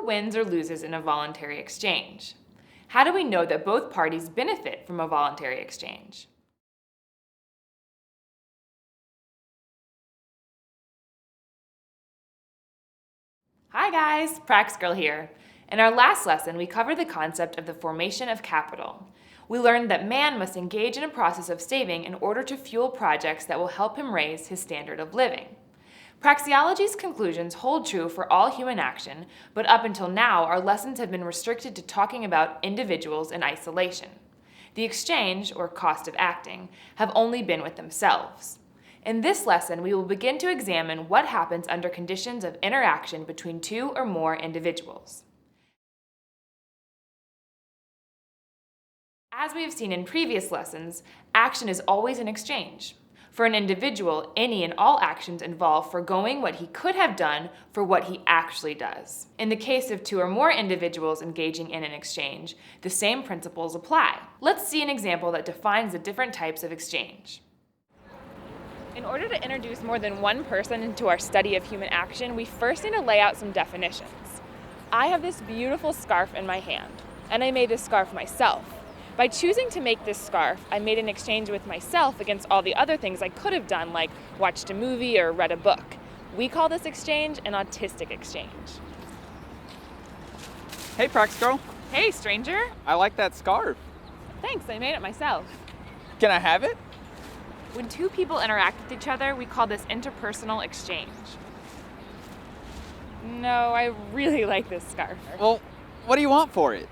wins or loses in a voluntary exchange? How do we know that both parties benefit from a voluntary exchange? Hi guys, Praxgirl here. In our last lesson, we covered the concept of the formation of capital. We learned that man must engage in a process of saving in order to fuel projects that will help him raise his standard of living. Praxeology's conclusions hold true for all human action, but up until now, our lessons have been restricted to talking about individuals in isolation. The exchange, or cost of acting, have only been with themselves. In this lesson, we will begin to examine what happens under conditions of interaction between two or more individuals. As we have seen in previous lessons, action is always an exchange. For an individual, any and all actions involve forgoing what he could have done for what he actually does. In the case of two or more individuals engaging in an exchange, the same principles apply. Let's see an example that defines the different types of exchange. In order to introduce more than one person into our study of human action, we first need to lay out some definitions. I have this beautiful scarf in my hand, and I made this scarf myself. By choosing to make this scarf, I made an exchange with myself against all the other things I could have done, like watched a movie or read a book. We call this exchange an autistic exchange. Hey, Praxgirl. Hey, stranger. I like that scarf. Thanks, I made it myself. Can I have it? When two people interact with each other, we call this interpersonal exchange. No, I really like this scarf. Well, what do you want for it?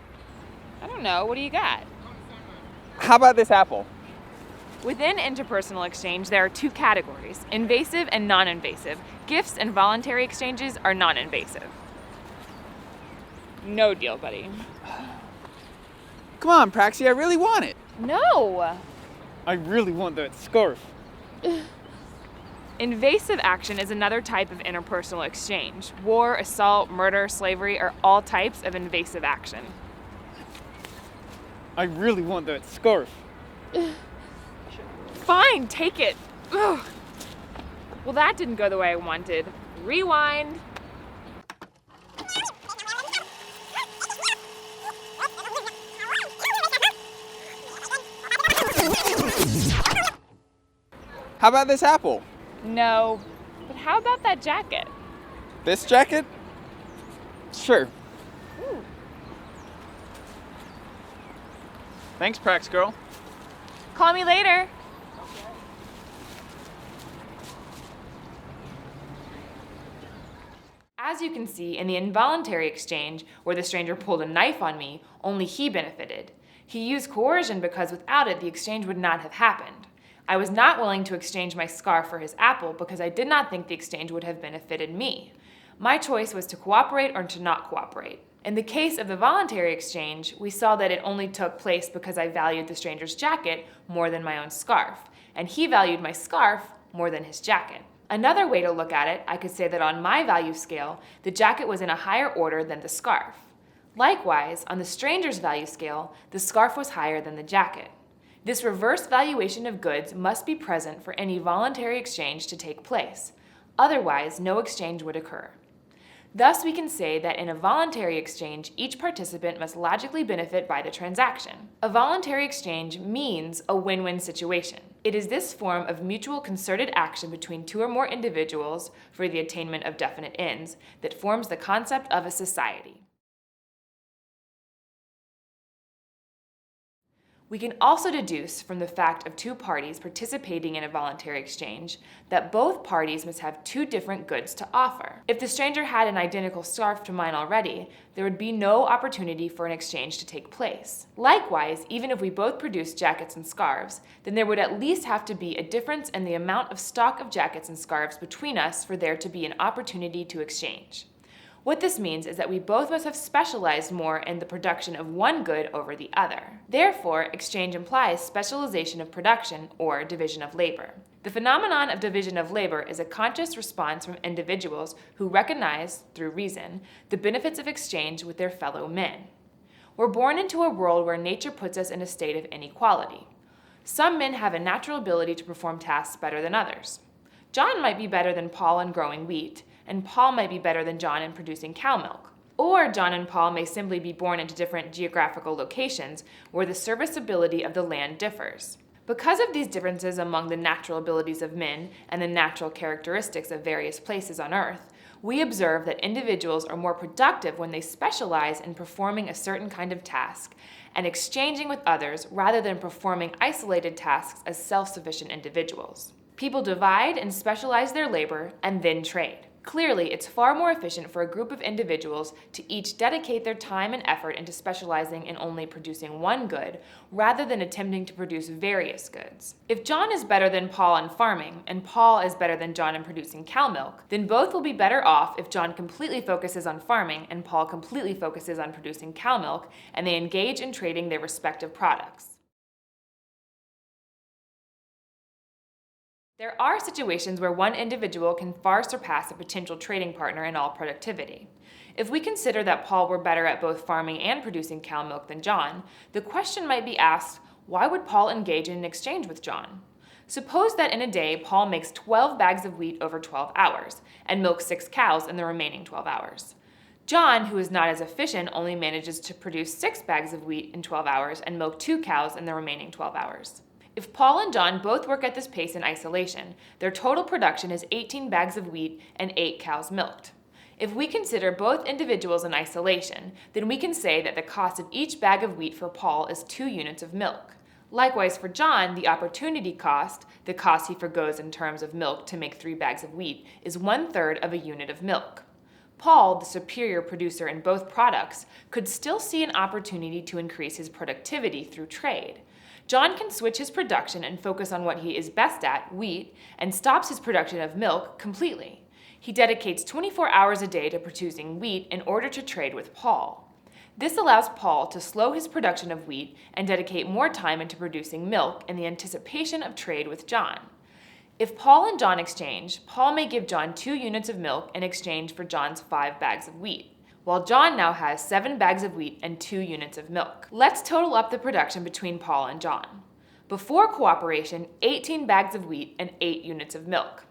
I don't know, what do you got? How about this apple? Within interpersonal exchange, there are two categories, invasive and non-invasive. Gifts and voluntary exchanges are non-invasive. No deal, buddy. Come on, Praxie, I really want it. No! I really want that scarf. Invasive action is another type of interpersonal exchange. War, assault, murder, slavery are all types of invasive action. I really want that scarf. Fine, take it. Ugh. Well, that didn't go the way I wanted. Rewind. How about this apple? No, but how about that jacket? This jacket? Sure. Ooh. Thanks, Praxgirl. Call me later. As you can see, in the involuntary exchange, where the stranger pulled a knife on me, only he benefited. He used coercion because without it, the exchange would not have happened. I was not willing to exchange my scarf for his apple because I did not think the exchange would have benefited me. My choice was to cooperate or to not cooperate. In the case of the voluntary exchange, we saw that it only took place because I valued the stranger's jacket more than my own scarf, and he valued my scarf more than his jacket. Another way to look at it, I could say that on my value scale, the jacket was in a higher order than the scarf. Likewise, on the stranger's value scale, the scarf was higher than the jacket. This reverse valuation of goods must be present for any voluntary exchange to take place. Otherwise, no exchange would occur. Thus, we can say that in a voluntary exchange, each participant must logically benefit by the transaction. A voluntary exchange means a win-win situation. It is this form of mutual concerted action between two or more individuals for the attainment of definite ends that forms the concept of a society. We can also deduce from the fact of two parties participating in a voluntary exchange that both parties must have two different goods to offer. If the stranger had an identical scarf to mine already, there would be no opportunity for an exchange to take place. Likewise, even if we both produced jackets and scarves, then there would at least have to be a difference in the amount of stock of jackets and scarves between us for there to be an opportunity to exchange. What this means is that we both must have specialized more in the production of one good over the other. Therefore, exchange implies specialization of production or division of labor. The phenomenon of division of labor is a conscious response from individuals who recognize, through reason, the benefits of exchange with their fellow men. We're born into a world where nature puts us in a state of inequality. Some men have a natural ability to perform tasks better than others. John might be better than Paul in growing wheat, and Paul might be better than John in producing cow milk. Or John and Paul may simply be born into different geographical locations where the serviceability of the land differs. Because of these differences among the natural abilities of men and the natural characteristics of various places on Earth, we observe that individuals are more productive when they specialize in performing a certain kind of task and exchanging with others rather than performing isolated tasks as self-sufficient individuals. People divide and specialize their labor and then trade. Clearly, it's far more efficient for a group of individuals to each dedicate their time and effort into specializing in only producing one good, rather than attempting to produce various goods. If John is better than Paul in farming, and Paul is better than John in producing cow milk, then both will be better off if John completely focuses on farming and Paul completely focuses on producing cow milk, and they engage in trading their respective products. There are situations where one individual can far surpass a potential trading partner in all productivity. If we consider that Paul were better at both farming and producing cow milk than John, the question might be asked, why would Paul engage in an exchange with John? Suppose that in a day, Paul makes 12 bags of wheat over 12 hours and milks 6 cows in the remaining 12 hours. John, who is not as efficient, only manages to produce 6 bags of wheat in 12 hours and milk 2 cows in the remaining 12 hours. If Paul and John both work at this pace in isolation, their total production is 18 bags of wheat and 8 cows milked. If we consider both individuals in isolation, then we can say that the cost of each bag of wheat for Paul is 2 units of milk. Likewise for John, the opportunity cost, the cost he forgoes in terms of milk to make 3 bags of wheat, is 1/3 of a unit of milk. Paul, the superior producer in both products, could still see an opportunity to increase his productivity through trade. John can switch his production and focus on what he is best at, wheat, and stops his production of milk completely. He dedicates 24 hours a day to producing wheat in order to trade with Paul. This allows Paul to slow his production of wheat and dedicate more time into producing milk in the anticipation of trade with John. If Paul and John exchange, Paul may give John 2 units of milk in exchange for John's 5 bags of wheat, while John now has 7 bags of wheat and 2 units of milk. Let's total up the production between Paul and John. Before cooperation, 18 bags of wheat and 8 units of milk.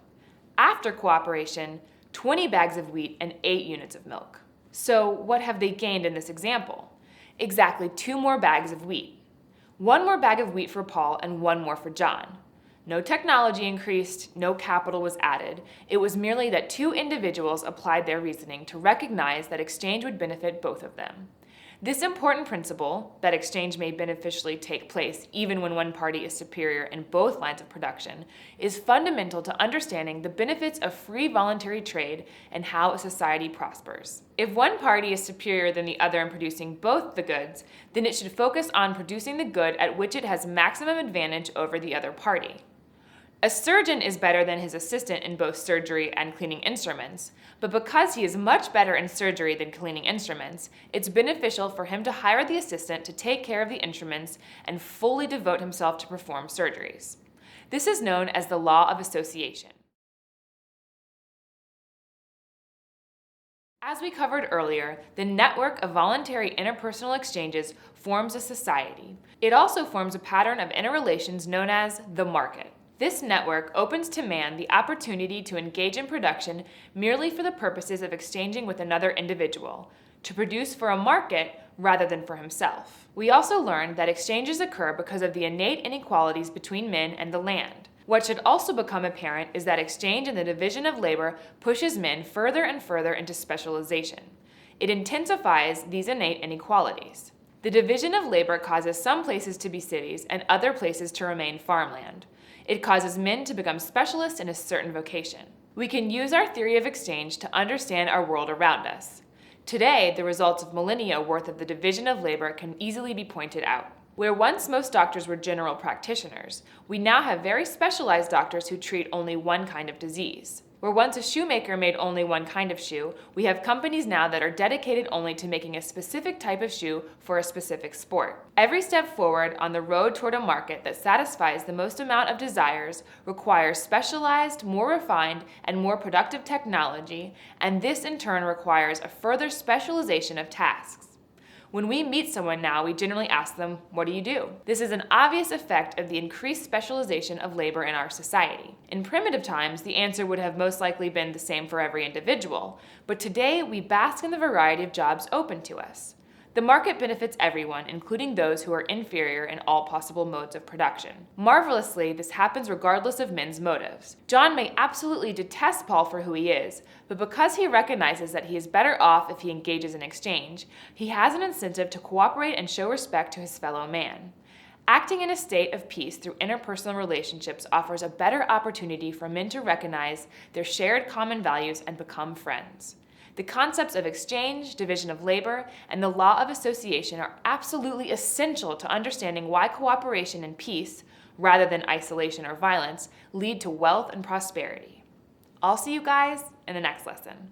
After cooperation, 20 bags of wheat and 8 units of milk. So what have they gained in this example? Exactly 2 more bags of wheat. 1 more bag of wheat for Paul and 1 more for John. No technology increased, no capital was added. It was merely that 2 individuals applied their reasoning to recognize that exchange would benefit both of them. This important principle, that exchange may beneficially take place even when one party is superior in both lines of production, is fundamental to understanding the benefits of free voluntary trade and how a society prospers. If one party is superior than the other in producing both the goods, then it should focus on producing the good at which it has maximum advantage over the other party. A surgeon is better than his assistant in both surgery and cleaning instruments, but because he is much better in surgery than cleaning instruments, it's beneficial for him to hire the assistant to take care of the instruments and fully devote himself to perform surgeries. This is known as the law of association. As we covered earlier, the network of voluntary interpersonal exchanges forms a society. It also forms a pattern of interrelations known as the market. This network opens to man the opportunity to engage in production merely for the purposes of exchanging with another individual, to produce for a market rather than for himself. We also learned that exchanges occur because of the innate inequalities between men and the land. What should also become apparent is that exchange and the division of labor pushes men further and further into specialization. It intensifies these innate inequalities. The division of labor causes some places to be cities and other places to remain farmland. It causes men to become specialists in a certain vocation. We can use our theory of exchange to understand our world around us. Today, the results of millennia worth of the division of labor can easily be pointed out. Where once most doctors were general practitioners, we now have very specialized doctors who treat only one kind of disease. Where once a shoemaker made only one kind of shoe, we have companies now that are dedicated only to making a specific type of shoe for a specific sport. Every step forward on the road toward a market that satisfies the most amount of desires requires specialized, more refined, and more productive technology, and this in turn requires a further specialization of tasks. When we meet someone now, we generally ask them, "What do you do?" This is an obvious effect of the increased specialization of labor in our society. In primitive times, the answer would have most likely been the same for every individual, but today we bask in the variety of jobs open to us. The market benefits everyone, including those who are inferior in all possible modes of production. Marvelously, this happens regardless of men's motives. John may absolutely detest Paul for who he is, but because he recognizes that he is better off if he engages in exchange, he has an incentive to cooperate and show respect to his fellow man. Acting in a state of peace through interpersonal relationships offers a better opportunity for men to recognize their shared common values and become friends. The concepts of exchange, division of labor, and the law of association are absolutely essential to understanding why cooperation and peace, rather than isolation or violence, lead to wealth and prosperity. I'll see you guys in the next lesson.